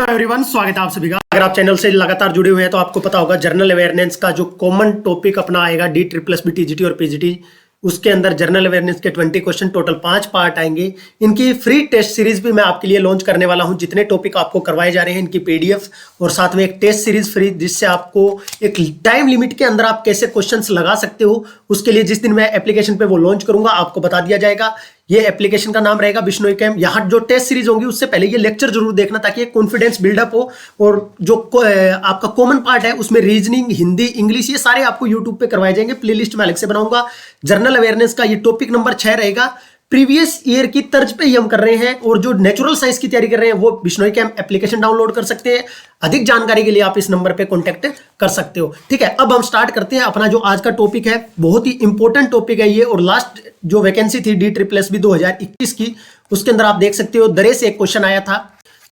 Everyone, स्वागत है आप सभी का। अगर आप चैनल से लगातार जुड़े हुए हैं तो आपको पता होगा जनरल अवेयरनेस का जो कॉमन टॉपिक अपना आएगा DSSS TGT और PGT, उसके अंदर जनरल अवेयरनेस के 20 क्वेश्चन, टोटल 5 पार्ट आएंगे। इनकी फ्री टेस्ट सीरीज भी मैं आपके लिए लॉन्च करने वाला हूं। जितने टॉपिक आपको करवाए जा रहे हैं इनकी PDF और साथ में एक टेस्ट सीरीज फ्री, जिससे आपको एक टाइम लिमिट के अंदर आप कैसे क्वेश्चंस लगा सकते हो, उसके लिए जिस दिन मैं एप्लीकेशन पे वो लॉन्च करूंगा आपको बता दिया जाएगा। ये एप्लीकेशन का नाम रहेगा बिश्नोई कैंप। यहाँ जो टेस्ट सीरीज होंगी उससे पहले ये लेक्चर जरूर देखना, ताकि एक कॉन्फिडेंस बिल्डअप हो। और जो आपका कॉमन पार्ट है उसमें रीजनिंग, हिंदी, इंग्लिश, ये सारे आपको यूट्यूब पे करवाए जाएंगे। प्लेलिस्ट में अलग से बनाऊंगा। जनरल अवेयरनेस का ये टॉपिक नंबर 6 रहेगा। प्रीवियस ईयर की तर्ज पे ही हम कर रहे हैं। और जो नेचुरल साइंस की तैयारी कर रहे हैं वो बिश्नोई कैंप एप्लीकेशन डाउनलोड कर सकते हैं। अधिक जानकारी के लिए आप इस नंबर पे कांटेक्ट कर सकते हो। ठीक है, अब हम स्टार्ट करते हैं अपना जो आज का टॉपिक है। बहुत ही इंपॉर्टेंट टॉपिक है ये। और लास्ट जो वैकेंसी थी DSSS 2021 की, उसके अंदर आप देख सकते हो दरे से एक क्वेश्चन आया था।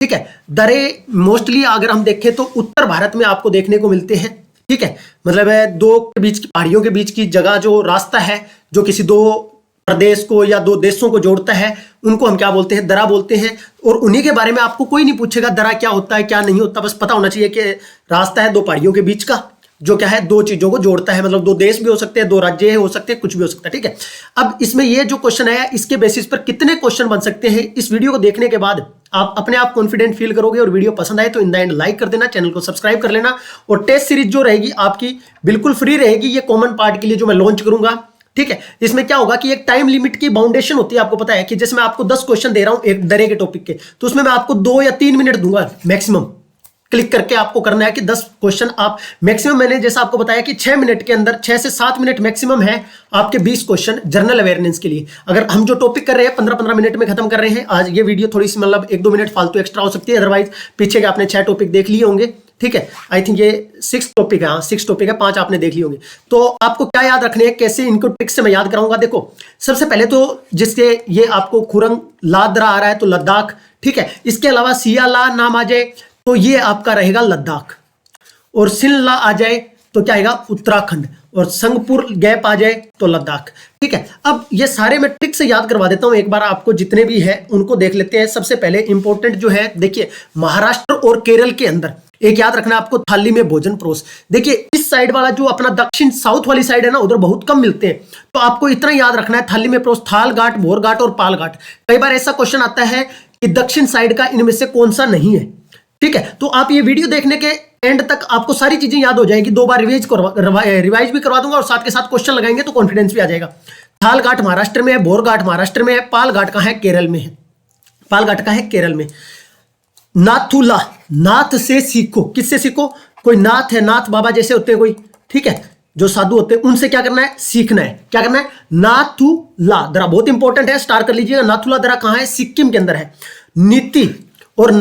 ठीक है, दरे मोस्टली अगर हम देखें तो उत्तर भारत में आपको देखने को मिलते हैं। ठीक है, मतलब दो के बीच की पहाड़ियों के बीच की जगह, जो रास्ता है जो किसी दो प्रदेश को या दो देशों को जोड़ता है, उनको हम क्या बोलते हैं? दरा बोलते हैं। और उन्हीं के बारे में आपको कोई नहीं पूछेगा दरा क्या होता है क्या नहीं होता। बस पता होना चाहिए कि रास्ता है दो पहाड़ियों के बीच का, जो क्या है दो चीजों को जोड़ता है। मतलब दो देश भी हो सकते हैं, दो राज्य हो सकते हैं, कुछ भी हो सकता है। ठीक है, अब इसमें ये जो क्वेश्चन आया, इसके बेसिस पर कितने क्वेश्चन बन सकते हैं, इस वीडियो को देखने के बाद आप अपने आप कॉन्फिडेंट फील करोगे। और वीडियो पसंद आए तो इन द एंड लाइक कर देना, चैनल को सब्सक्राइब कर लेना। और टेस्ट सीरीज जो रहेगी आपकी बिल्कुल फ्री रहेगी, ये कॉमन पार्ट के लिए जो मैं लॉन्च करूंगा। ठीक है, इसमें क्या होगा कि एक टाइम लिमिट की बाउंडेशन होती है। आपको पता है कि जैसे मैं आपको 10 क्वेश्चन दे रहा हूं एक दरे के टॉपिक के, तो उसमें मैं आपको 2 या 3 मिनट दूंगा मैक्सिमम। क्लिक करके आपको करना है कि 10 क्वेश्चन आप मैक्सिमम, मैंने जैसा आपको बताया कि 6 मिनट के अंदर, 6 से 7 मिनट मैक्सिमम है आपके 20 क्वेश्चन जनरल अवेयरनेस के लिए। अगर हम जो टॉपिक कर रहे हैं 15-15 मिनट में खत्म कर रहे हैं। आज ये वीडियो थोड़ी सी मतलब 1-2 मिनट फालतू एक्स्ट्रा हो सकती है, अदरवाइज पीछे के आपने 6 टॉपिक देख लिए होंगे। ठीक है, आई थिंक ये 6 टॉपिक है। हाँ, 6 टॉपिक है, 5 आपने देख लिए होंगे। तो आपको क्या याद रखने हैं, कैसे इनको ट्रिक से मैं याद कराऊंगा। देखो, सबसे पहले तो जिसके ये आपको खुरंग लादरा आ रहा है तो लद्दाख। ठीक है, इसके अलावा सियाला नाम आ जाए तो ये आपका रहेगा लद्दाख। और सिनला आ जाए तो क्या आएगा? उत्तराखंड। और संगपुर गैप आ जाए तो लद्दाख। ठीक है, अब ये सारे मैं ट्रिक से याद करवा देता हूं। एक बार आपको जितने भी है उनको देख लेते हैं। सबसे पहले इंपॉर्टेंट जो है, देखिए महाराष्ट्र और केरल के अंदर एक याद रखना आपको, थाली में भोजन परोस। देखिए इस साइड वाला जो अपना दक्षिण साउथ वाली साइड है ना, उधर बहुत कम मिलते हैं। तो आपको इतना याद रखना है, थाली में परोस, थाल घाट, भोर घाट और पाल घाट। कई बार ऐसा क्वेश्चन आता है कि दक्षिण साइड का इनमें से कौन सा नहीं है। ठीक है, तो आप ये वीडियो देखने के एंड तक आपको सारी चीजें याद हो जाएंगी। 2 बार रिवाइज भी करवा दूंगा और साथ के साथ क्वेश्चन लगाएंगे तो कॉन्फिडेंस भी आ जाएगा। थाल घाट महाराष्ट्र में है, भोर घाट महाराष्ट्र में है, पाल घाट कहां है? केरल में है। पाल घाट कहां है? केरल में। नाथुला, नाथ से सीखो। किससे सीखो? कोई नाथ है, नाथ बाबा जैसे होते हैं कोई, ठीक है, जो साधु होते हैं, उनसे क्या करना है? सीखना है। क्या करना है? नाथुला दरा, बहुत इंपॉर्टेंट है, स्टार कर लीजिएगा। नाथुला दरा कहां है? सिक्किम के अंदर है। नीति और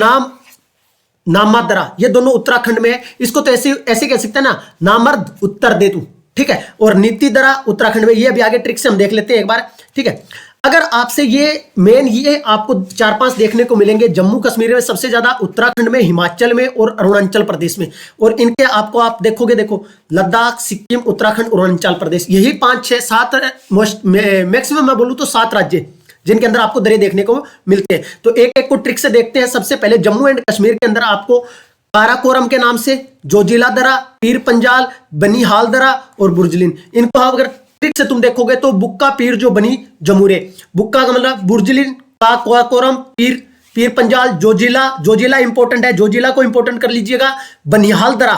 नामादरा, ये दोनों उत्तराखंड में है। इसको तो ऐसे ऐसे कह सकते हैं ना, नामर्द उत्तर दे तू। ठीक है, और नीति दरा उत्तराखंड में। ये अभी आगे ट्रिक से हम देख लेते हैं एक बार। ठीक है, अगर आपसे ये मेन ये आपको 4-5 देखने को मिलेंगे जम्मू कश्मीर में सबसे ज्यादा, उत्तराखंड में, हिमाचल में और अरुणाचल प्रदेश में। और इनके आपको आप देखोगे, देखो लद्दाख, सिक्किम, उत्तराखंड, अरुणाचल प्रदेश, यही 5-6-7 मैक्सिमम मैं बोलूं तो 7 राज्य जिनके अंदर आपको दरे देखने को मिलते हैं। तो एक एक को ट्रिक से देखते हैं। सबसे पहले जम्मू एंड कश्मीर के अंदर आपको काराकोरम के नाम से, जोजिला दरा, पीर पंजाल, बनिहाल दरा और बुर्जलिन, इनको अगर ट्रिक से तुम देखोगे तो बुक्का पीर जो बनी जमूरे, बुक्का का मतलब बुर्जलिन, काराकोरम, पीर पंजाल, जोजिला इंपॉर्टेंट है, जोजिला को इंपॉर्टेंट कर लीजिएगा। बनिहाल दरा,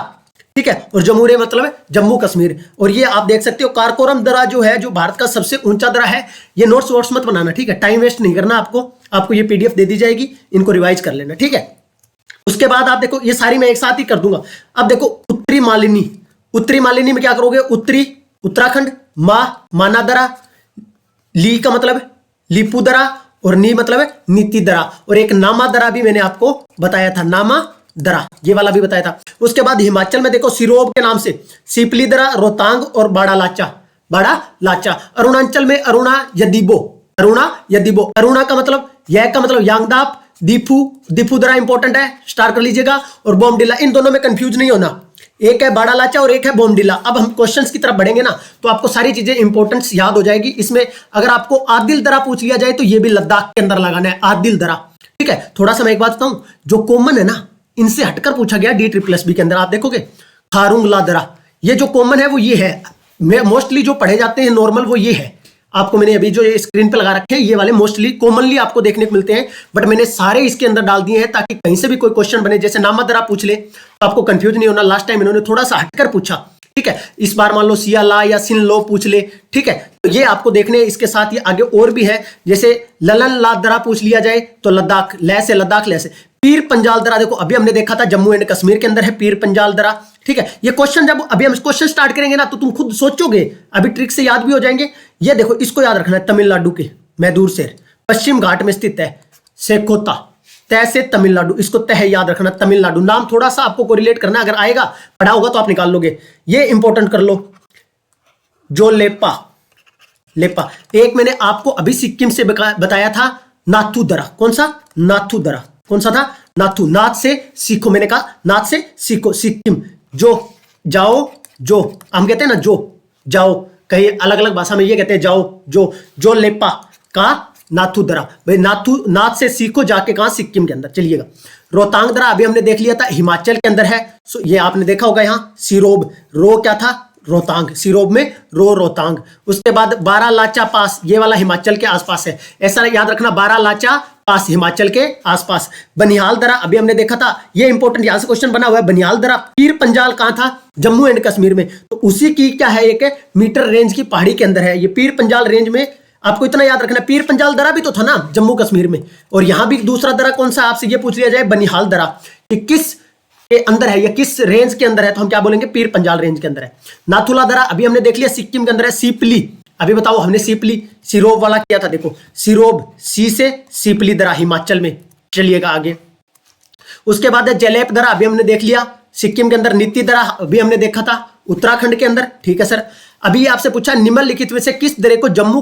ठीक है, और जमूरे मतलब जम्मू कश्मीर। और ये आप देख सकते हो काराकोरम दरा जो है, जो भारत का सबसे ऊंचा दरा है। ये नोट्स वोट्स मत बनाना, ठीक है, टाइम वेस्ट नहीं करना आपको ये PDF दे दी जाएगी, इनको रिवाइज कर लेना। ठीक है, उसके बाद आप देखो ये सारी मैं एक साथ ही कर दूंगा। अब देखो उत्तरी मालिनी में क्या करोगे? उत्तरी उत्तराखंड, माना दरा, ली का मतलब लीपू दरा और नी मतलब नीति दरा। और एक नामा दरा भी मैंने आपको बताया था, नामा दरा, ये वाला भी बताया था। उसके बाद हिमाचल में देखो सिरोब के नाम से सीपली दरा, रोहतांग और बाड़ा लाचा। अरुणाचल में अरुणा यदीबो। अरुणा का मतलब, यह का मतलब यांगदाप, दीफू दरा इंपॉर्टेंट है, स्टार कर लीजिएगा। और बोमडिला, इन दोनों में कंफ्यूज नहीं होना, एक है बाड़ा लाचा और एक है बोमडिला। अब हम क्वेश्चंस की तरफ बढ़ेंगे ना, तो आपको सारी चीजें इंपॉर्टेंस याद हो जाएगी। इसमें अगर आपको आदिल दरा पूछ लिया जाए तो ये भी लद्दाख के अंदर लगाना है, आदिल दरा। ठीक है, थोड़ा सा मैं एक बात बताऊं, जो कॉमन है ना इनसे हटकर पूछा गया डी ट्रिपल एस बी के अंदर। आप देखोगे खारुंग लादरा, ये जो कॉमन है वो ये है, मोस्टली जो पढ़े जाते हैं नॉर्मल वो ये है। आपको मैंने अभी जो ये स्क्रीन पे लगा रखे हैं ये वाले मोस्टली कॉमनली आपको देखने को मिलते हैं, बट मैंने सारे इसके अंदर डाल दिए हैं ताकि कहीं से भी कोई क्वेश्चन बने, जैसे नामदरा पूछ ले तो आपको कंफ्यूज नहीं होना। लास्ट टाइम इन्होंने थोड़ा सा हटकर पूछा, ठीक है। इस बार मान लो सिया ला या सिन लो पूछ ले, ठीक है। तो ये आपको देखने, इसके साथ ये आगे और भी है, जैसे ललन लादरा पूछ लिया जाए तो लद्दाख, लै से लद्दाख, लै से पीर पंजाल दरा। देखो अभी हमने देखा था जम्मू एंड कश्मीर के अंदर है पीर पंजाल दरा, ठीक है। ये क्वेश्चन जब अभी हम क्वेश्चन स्टार्ट करेंगे ना तो तुम खुद सोचोगे, अभी ट्रिक से याद भी हो जाएंगे। ये देखो इसको याद रखना है, तमिलनाडु के मैदूर शहर पश्चिम घाट में स्थित है, सेकोता, तय से तमिलनाडु, इसको तय याद रखना, तमिलनाडु। नाम थोड़ा सा आपको कोरिलेट करना, अगर आएगा पढ़ा होगा तो आप निकाल लोगे। ये इंपॉर्टेंट कर लो, जो लेपा, लेपा। एक मैंने आपको अभी सिक्किम से बताया था नाथू दरा, कौन सा नाथू दरा, कौन सा था नाथू, नाथ से सीखो, मैंने कहा नाथ से सीखो, सिक्किम। जो जाओ, जो हम कहते हैं ना जो जाओ, कहीं अलग अलग भाषा में ये कहते हैं जाओ, जो लेपा का नाथू दरा, भाई नाथू, नाथ से सीखो जाके कहां, सिक्किम के अंदर। चलिएगा रोहतांग दरा अभी हमने देख लिया था, हिमाचल के अंदर है। ये आपने देखा होगा यहां सिरोब, रो क्या था रोहतांग, सिरोब में रो रोहतांग। उसके बाद बारालाचा पास, ये वाला हिमाचल के आसपास है, ऐसा याद रखना, बारालाचा पास हिमाचल के आसपास। बनिहाल दरा अभी हमने देखा था, ये इंपॉर्टेंट यहां से क्वेश्चन बना हुआ है। बनिहाल दरा पीर पंजाल कहां था, जम्मू एंड कश्मीर में, तो उसी की क्या है, एक मीटर रेंज की पहाड़ी के अंदर है ये पीर पंजाल रेंज में। आपको इतना याद रखना, पीर पंजाल दरा भी तो था ना जम्मू कश्मीर में, और यहां भी दूसरा दरा कौन सा, आपसे ये पूछ लिया जाए बनिहाल दरा कि किस के अंदर है या किस रेंज के अंदर है, तो हम क्या बोलेंगे पीर पंजाल रेंज के अंदर है। नाथुला दरा अभी हमने देख लिया सिक्किम के अंदर है। सीपली अभी बताओ, हमने सीपली सिरोब वाला किया था, देखो सिरोब, सी से सीपली दरा हिमाचल में। चलिएगा आगे, उसके बाद है जलेप दरा अभी हमने देख लिया सिक्किम के अंदर। नीति दरा अभी हमने देखा था उत्तराखंड के अंदर, ठीक है सर। अभी आपसे पूछा निम्नलिखित में से किस दरे को जम्मू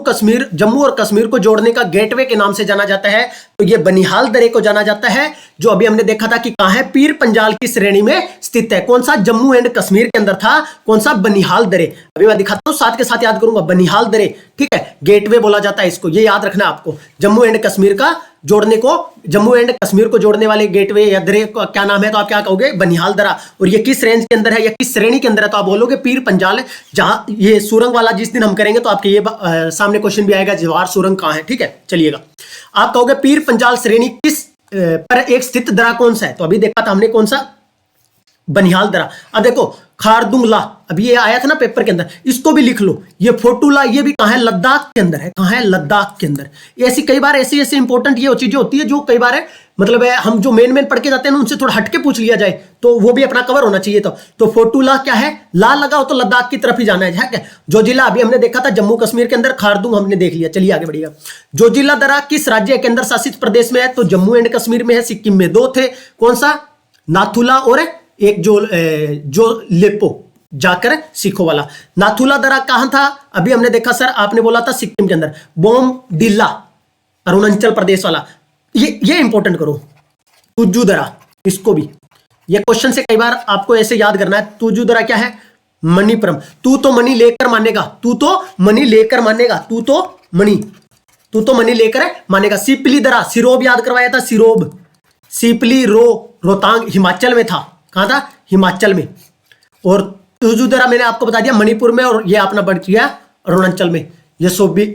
और कश्मीर को जोड़ने का गेटवे के नाम से जाना जाता है, तो ये बनिहाल दरे को जाना जाता है, जो अभी हमने देखा था कि कहां है, पीर पंजाल की श्रेणी में स्थित है। कौन सा, जम्मू एंड कश्मीर के अंदर था, कौन सा, बनिहाल दरे। अभी मैं दिखाता हूं, साथ के साथ याद करूंगा, बनिहाल दरे, ठीक है, गेटवे बोला जाता है इसको, ये याद रखना आपको। जम्मू एंड कश्मीर का जोड़ने को, जम्मू एंड कश्मीर को जोड़ने वाले गेटवे या दरे का क्या नाम है, तो आप क्या कहोगे, बनिहाल दरा। और ये किस रेंज के अंदर है या किस श्रेणी के अंदर है, तो आप बोलोगे पीर पंजाल। जहां ये सुरंग वाला जिस दिन हम करेंगे तो आपके ये सामने क्वेश्चन भी आएगा, जवाहर सुरंग कहां है, ठीक है। चलिएगा, आप कहोगे पीर पंजाल श्रेणी किस पर एक स्थित दरा कौन सा है, तो अभी देखा था हमने कौन सा, बनिहाल दरा। अब देखो खारदुंगला, अभी ये आया था ना पेपर के अंदर, इसको भी लिख लो। ये फोटूला, ये भी कहां है, लद्दाख के अंदर है, कहां है, लद्दाख के अंदर। ऐसी कई बार ऐसी इंपॉर्टेंट ये चीजें होती है जो कई बार है, मतलब है हम जो मेन पढ़ के जाते हैं उनसे थोड़ा हटके पूछ लिया जाए तो वो भी अपना कवर होना चाहिए। तो फोटूला क्या है, ला लगाओ तो लद्दाख की तरफ ही जाना है क्या। जोजिला अभी हमने देखा था जम्मू कश्मीर के अंदर, खारदुंग हमने देख लिया। चलिए आगे बढ़िएगा। जोजिला दरा किस राज्य केंद्र शासित प्रदेश में है, तो जम्मू एंड कश्मीर में है, सिक्किम में। दो थे, कौन सा, नाथुला और एक जो लेपो जाकर सीखो वाला। नाथुला दरा कहां था, अभी हमने देखा सर, आपने बोला था सिक्किम के अंदर। बोमडिला अरुणाचल प्रदेश वाला, ये इंपॉर्टेंट करो। तुजू दरा, इसको भी, ये क्वेश्चन से कई बार आपको ऐसे याद करना है। तुजू दरा क्या है, मणिपुरम। तू तो मणि लेकर मानेगा, तू तो मणि लेकर मानेगा, तू तो मणि लेकर मानेगा। सीपली दरा, सिरोब याद करवाया था, सिरोब। सीपली रोहतांग हिमाचल में था, कहां था, हिमाचल में। और तुजू दरा मैंने आपको बता दिया मणिपुर में, और ये अपना बढ़ गया अरुणाचल में। यशोबी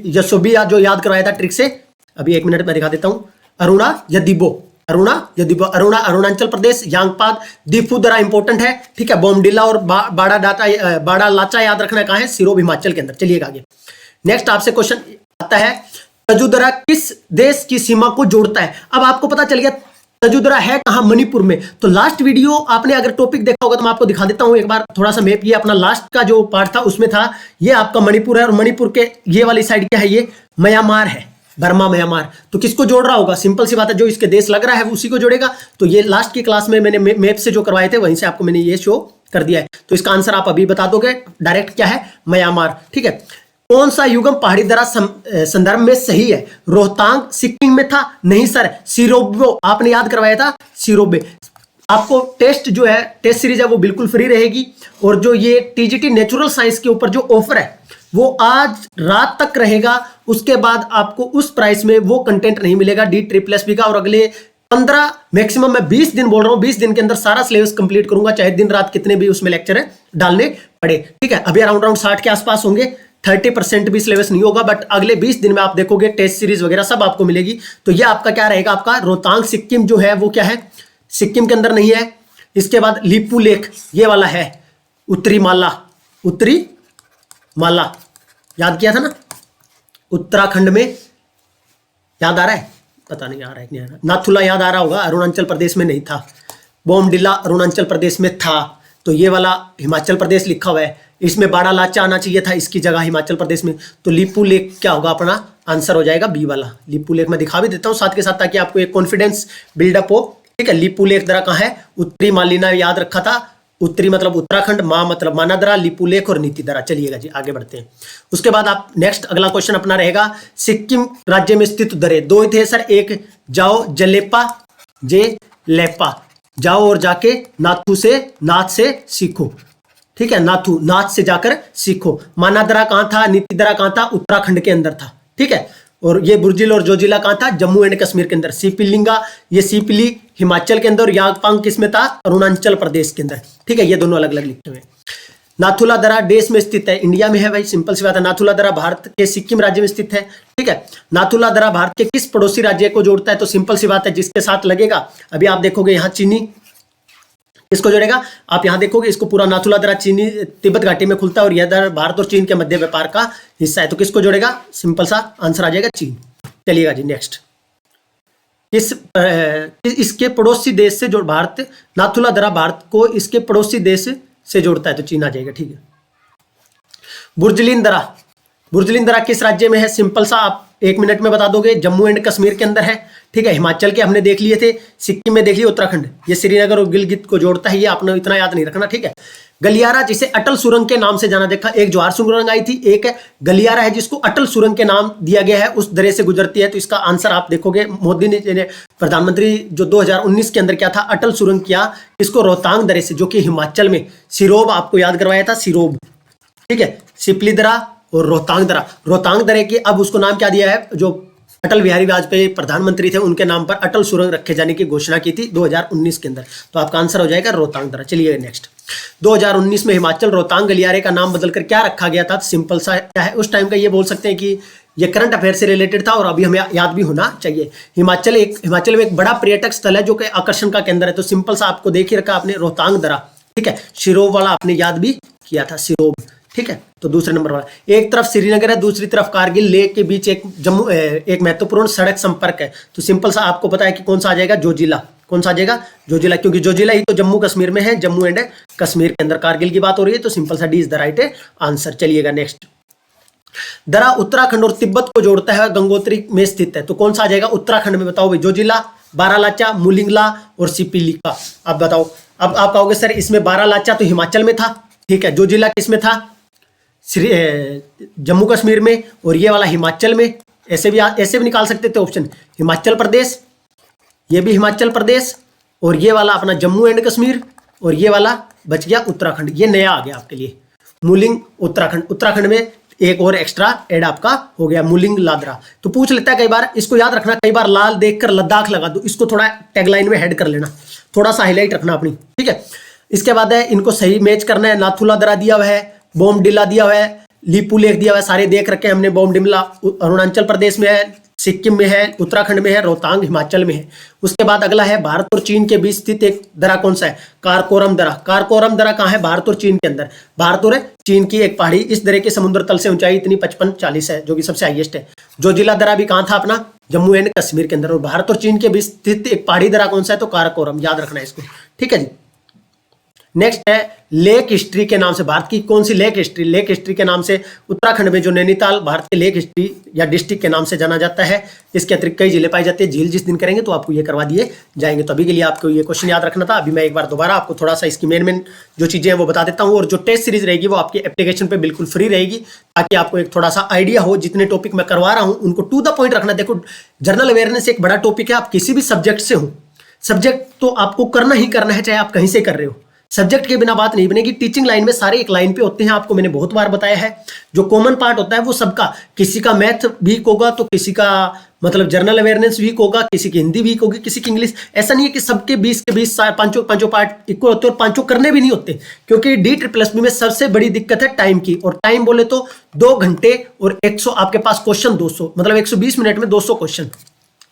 जो याद करवाया था ट्रिक से, अभी 1 मिनट में दिखा देता हूं। अरुणाचल प्रदेश। यांगपाद दीफू दरा इंपॉर्टेंट है, ठीक है। बोमडिला और बाड़ा लाचा याद रखना है, कहां है, सिरोब हिमाचल के अंदर। चलिएगा आगे, नेक्स्ट आपसे क्वेश्चन आता है, तजु दरा किस देश की सीमा को जोड़ता है। अब आपको पता चल गया तजु दरा है कहां, मणिपुर में। तो लास्ट वीडियो आपने अगर टॉपिक देखा होगा तो मैं आपको दिखा देता हूं एक बार थोड़ा सा मैप। ये अपना लास्ट का जो पार्ट था उसमें था, ये आपका मणिपुर है, और मणिपुर के ये वाली साइड क्या है, ये म्यांमार है, बर्मा म्यांमार। तो किसको जोड़ रहा होगा, सिंपल सी बात है, जो इसके देश लग रहा है उसी को जोड़ेगा। तो ये लास्ट की क्लास में मैंने मैप से जो करवाए थे वहीं से आपको मैंने ये शो कर दिया है। तो इसका आंसर आप अभी बता दोगे डायरेक्ट, क्या है, म्यांमार, ठीक है। कौन सा युगम पहाड़ी दरा संदर्भ में सही है, रोहतांग सिक्किम में था, नहीं सर, सिरोबो आपने याद करवाया था, सिरोबे। आपको टेस्ट जो है, टेस्ट सीरीज है वो बिल्कुल फ्री रहेगी, और जो ये टीजीटी नेचुरल साइंस के ऊपर जो ऑफर है वो आज रात तक रहेगा। उसके बाद आपको उस प्राइस में वो कंटेंट नहीं मिलेगा डी ट्रिपल एस बी का, और अगले 15 मैक्सिमम मैं 20 दिन बोल रहा हूं, 20 दिन के अंदर सारा सिलेबस कंप्लीट करूंगा, चाहे दिन रात कितने भी उसमें लेक्चर है डालने पड़े। ठीक है, अभी अराउंड 60 के आसपास होंगे, 30% भी सिलेबस नहीं होगा, बट अगले 20 दिन में आप देखोगे टेस्ट सीरीज वगैरह सब आपको मिलेगी। तो ये आपका क्या रहेगा, आपका रोहतांग सिक्किम जो है वो क्या है, सिक्किम के अंदर नहीं है। इसके बाद लिपू लेक ये वाला है, उत्तरी माला याद किया था ना, उत्तराखंड में, याद आ रहा है, पता नहीं आ रहा है कि नहीं आ रहा। नाथुला याद आ रहा होगा, अरुणाचल प्रदेश में नहीं था। बोमडिला अरुणाचल प्रदेश में था, तो ये वाला हिमाचल प्रदेश लिखा हुआ है, इसमें बाड़ा लाचा आना चाहिए था इसकी जगह हिमाचल प्रदेश में। तो लिपू लेक क्या होगा, अपना आंसर हो जाएगा बी वाला। लिपू लेक मैं दिखा भी देता हूँ साथ के साथ, ताकि आपको एक कॉन्फिडेंस बिल्डअप हो। ठीक है, लिपू लेक दरा कहाँ है, उत्तरी मालिना याद रखा था, उत्तरी मतलब उत्तराखंड, माँ मतलब मानादरा, लिपू लेक और नीति दरा। चलिएगा जी आगे बढ़ते हैं। उसके बाद आप नेक्स्ट अगला क्वेश्चन अपना रहेगा, सिक्किम राज्य में स्थित दरें दो थे सर, एक जाओ जलेपा जे लेपा, जाओ और जाके नाथ से सीखो। ठीक है, नाथ से जाकर सीखो। मानादरा कहाँ था, नीति दरा कहाँ था, उत्तराखंड के अंदर था। ठीक है, और ये बुर्जिल और जोजिला कहाँ था, जम्मू एंड कश्मीर के अंदर। सीपिलिंगा ये सीपिली हिमाचल के अंदर, और यागपांग किसमें था, अरुणाचल प्रदेश के अंदर। ठीक है, ये दोनों अलग अलग लिखे हुए हैं। नाथुला दरा देश में स्थित है, इंडिया में है भाई, सिंपल सी बात है। नाथुला दरा भारत के सिक्किम राज्य में स्थित है। ठीक है, नाथुला दरा भारत के किस पड़ोसी राज्य को जोड़ता है, तो सिंपल सी बात है, जिसके साथ लगेगा, अभी आप देखोगे यहाँ चीनी इसको जोड़ेगा। आप यहां देखोगे इसको पूरा, नाथुला दरा चीनी तिब्बत घाटी में खुलता है, और यह दर भारत और चीन के मध्य व्यापार का हिस्सा है। तो किसको जोड़ेगा, सिंपल सा आंसर आ जाएगा चीन। चलिएगा जी नेक्स्ट, इसके पड़ोसी देश से जो भारत, नाथुला दरा भारत को इसके पड़ोसी देश से जोड़ता है, तो चीन आ जाएगा। ठीक है, बुर्जलिन दरा किस राज्य में है, सिंपल सा आप 1 मिनट में बता दोगे, जम्मू एंड कश्मीर के अंदर है। ठीक है, हिमाचल के हमने देख लिए थे, सिक्किम में देख लिए, उत्तराखंड, ये श्रीनगर और गिलगित को जोड़ता है, ये आपने इतना याद नहीं रखना। ठीक है, गलियारा जिसे अटल सुरंग के नाम से जाना, देखा एक जवाहर सुरंग आई थी, एक गलियारा है जिसको अटल सुरंग के नाम दिया गया है, उस दरे से गुजरती है। तो इसका आंसर आप देखोगे, मोदी ने प्रधानमंत्री जो 2019 के अंदर क्या था, अटल सुरंग किया, इसको रोहतांग दरे से, जो कि हिमाचल में, सिरोब आपको याद करवाया था, सिरोब। ठीक है, सिपली दरा और रोहतांग दरे की अब उसको नाम क्या दिया है, जो अटल बिहारी वाजपेयी प्रधानमंत्री थे उनके नाम पर अटल सुरंग रखे जाने की घोषणा की थी 2019 के अंदर। तो आपका आंसर हो जाएगा रोहतांग दरा। चलिए नेक्स्ट, 2019 में हिमाचल रोहतांग गलियारे का नाम बदलकर क्या रखा गया था, सिंपल सा क्या है, उस टाइम का ये बोल सकते हैं कि ये करंट अफेयर से रिलेटेड था, और अभी हमें याद भी होना चाहिए। हिमाचल में एक बड़ा पर्यटक स्थल है जो कि आकर्षण का केंद्र है। तो सिंपल सा आपको देख ही रखा आपने, रोहतांग दरा। ठीक है, सिरोब वाला आपने याद भी किया था, सिरोब। ठीक है, तो दूसरे नंबर वाला, एक तरफ श्रीनगर है, दूसरी तरफ कारगिल लेह के बीच एक महत्वपूर्ण सड़क संपर्क है। तो सिंपल सा आपको पता है कि कौन सा आ जाएगा, जोजिला। कौन सा आ जाएगा, जोजिला, क्योंकि जोजिला ही तो जम्मू कश्मीर में है, जम्मू एंड कश्मीर के अंदर। कारगिल की बात हो रही है, तो सिंपल सा D is the right answer. चलिएगा नेक्स्ट, दरा उत्तराखंड और तिब्बत को जोड़ता है, गंगोत्री में स्थित है। तो कौन सा आ जाएगा, उत्तराखंड में, बताओ भाई, जोजिला, बारालाचा, मुलिंगला और सिपिलिका। आप बताओ, अब आप कहोगे सर इसमें बारालाचा तो हिमाचल में था, ठीक है, जोजिला किसमें था, जम्मू कश्मीर में, और ये वाला हिमाचल में। ऐसे भी निकाल सकते थे ऑप्शन, हिमाचल प्रदेश, ये भी हिमाचल प्रदेश, और ये वाला अपना जम्मू एंड कश्मीर, और ये वाला बच गया उत्तराखंड। ये नया आ गया आपके लिए, मुलिंग उत्तराखंड में एक और एक्स्ट्रा ऐड आपका हो गया, मुलिंग लादरा। तो पूछ लेता है कई बार, इसको याद रखना, कई बार लाल देखकर लद्दाख लगा दो, इसको थोड़ा टैगलाइन में हेड कर लेना, थोड़ा सा हाईलाइट रखना अपनी। ठीक है, इसके बाद है, इनको सही मैच करना है। नाथुला दरा दिया हुआ है, बोमडिला दिया हुआ है, लिपू लेक दिया हुआ है, सारे देख रखे हैं हमने। बोमडिला अरुणाचल प्रदेश में है, सिक्किम में है, उत्तराखंड में है, रोहतांग हिमाचल में है। उसके बाद अगला है, भारत और चीन के बीच स्थित एक दरा कौन सा है, कारकोरम दरा। कारकोरम दरा कहाँ है, भारत और चीन के अंदर। भारत और चीन की एक पहाड़ी, इस दरे के समुद्र तल से ऊंचाई इतनी 55-40 है, जो कि सबसे हाईएस्ट है। जोजिला दरा भी कहाँ था अपना, जम्मू एंड कश्मीर के अंदर। और भारत और चीन के बीच स्थित एक पहाड़ी दरा कौन सा है, तो कारकोरम, याद रखना है इसको। ठीक है जी, नेक्स्ट है, लेक हिस्ट्री के नाम से, भारत की कौन सी लेक हिस्ट्री के नाम से उत्तराखंड में जो नैनीताल भारत के लेक हिस्ट्री या डिस्ट्रिक्ट के नाम से जाना जाता है। इसके अतिरिक्त कई जिले पाए जाते हैं, झील जिस दिन करेंगे तो आपको ये करवा दिए जाएंगे। तो अभी के लिए आपको ये क्वेश्चन याद रखना था। अभी मैं एक बार दोबारा आपको थोड़ा सा इसकी मेन जो चीजें हैं वो बता देता हूँ, और जो टेस्ट सीरीज रहेगी वो आपकी एप्लीकेशन पे बिल्कुल फ्री रहेगी, ताकि आपको एक थोड़ा सा आइडिया हो। जितने टॉपिक मैं करवा रहा हूँ उनको टू द पॉइंट रखना। देखो, जनरल अवेयरनेस एक बड़ा टॉपिक है, आप किसी भी सब्जेक्ट से हो, सब्जेक्ट तो आपको करना ही करना है, चाहे आप कहीं से कर रहे हो। सब्जेक्ट के बिना बात नहीं बनेगी। टीचिंग लाइन में सारे एक लाइन पे होते हैं, आपको मैंने बहुत बार बताया है। जो कॉमन पार्ट होता है वो सबका, किसी का मैथ वीक होगा तो किसी का मतलब जनरल अवेयरनेस वीक होगा, किसी की हिंदी वीक होगी, किसी की इंग्लिश। ऐसा नहीं है कि सबके 20 के 20 पांचों पार्ट इक्वल होते और पांचों करने भी नहीं होते, क्योंकि DSSS में सबसे बड़ी दिक्कत है टाइम की। और टाइम बोले तो 2 घंटे और 100 आपके पास क्वेश्चन, 200 मतलब 120 मिनट में 200 क्वेश्चन।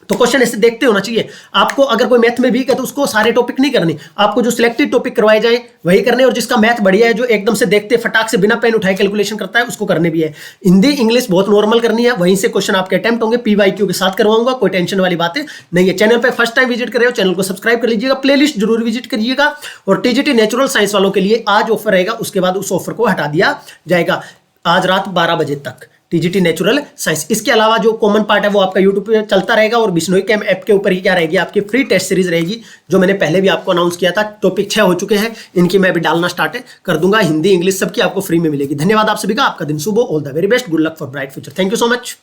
तो क्वेश्चन ऐसे देखते होना चाहिए आपको। अगर कोई मैथ में वीक है तो उसको सारे टॉपिक नहीं करनी, आपको जो सिलेक्टेड टॉपिक करवाए जाए वही करने, और जिसका मैथ बढ़िया है, जो एकदम से देखते फटाक से बिना पेन उठाए कैलकुलेशन करता है, उसको करने भी है। हिंदी इंग्लिश बहुत नॉर्मल करनी है, वहीं से क्वेश्चन आपके अटेम्प्ट होंगे। PYQ के साथ करवाऊंगा, कोई टेंशन वाली बातें नहीं है। चैनल पे फर्स्ट टाइम विजिट कर रहे हो, चैनल को सब्सक्राइब कर लीजिएगा, प्लेलिस्ट जरूर विजिट करिएगा। और TGT नेचुरल साइंस वालों के लिए आज ऑफर रहेगा, उसके बाद उस ऑफर को हटा दिया जाएगा आज रात 12 बजे तक। TGT natural science. इसके अलावा जो कॉमन पार्ट है वो आपका यूट्यूब पे चलता रहेगा, और बिश्नोई कैम ऐप के ऊपर ही क्या रहेगी, आपकी फ्री टेस्ट सीरीज रहेगी, जो मैंने पहले भी आपको अनाउंस किया था। टॉपिक 6 हो चुके हैं, इनकी मैं भी डालना स्टार्ट कर दूंगा। हिंदी इंग्लिश सबकी आपको फ्री में मिलेगी। धन्यवाद आप सभी का, आपका दिन शुभ हो। All the very best, good luck for bright future. Thank you so much.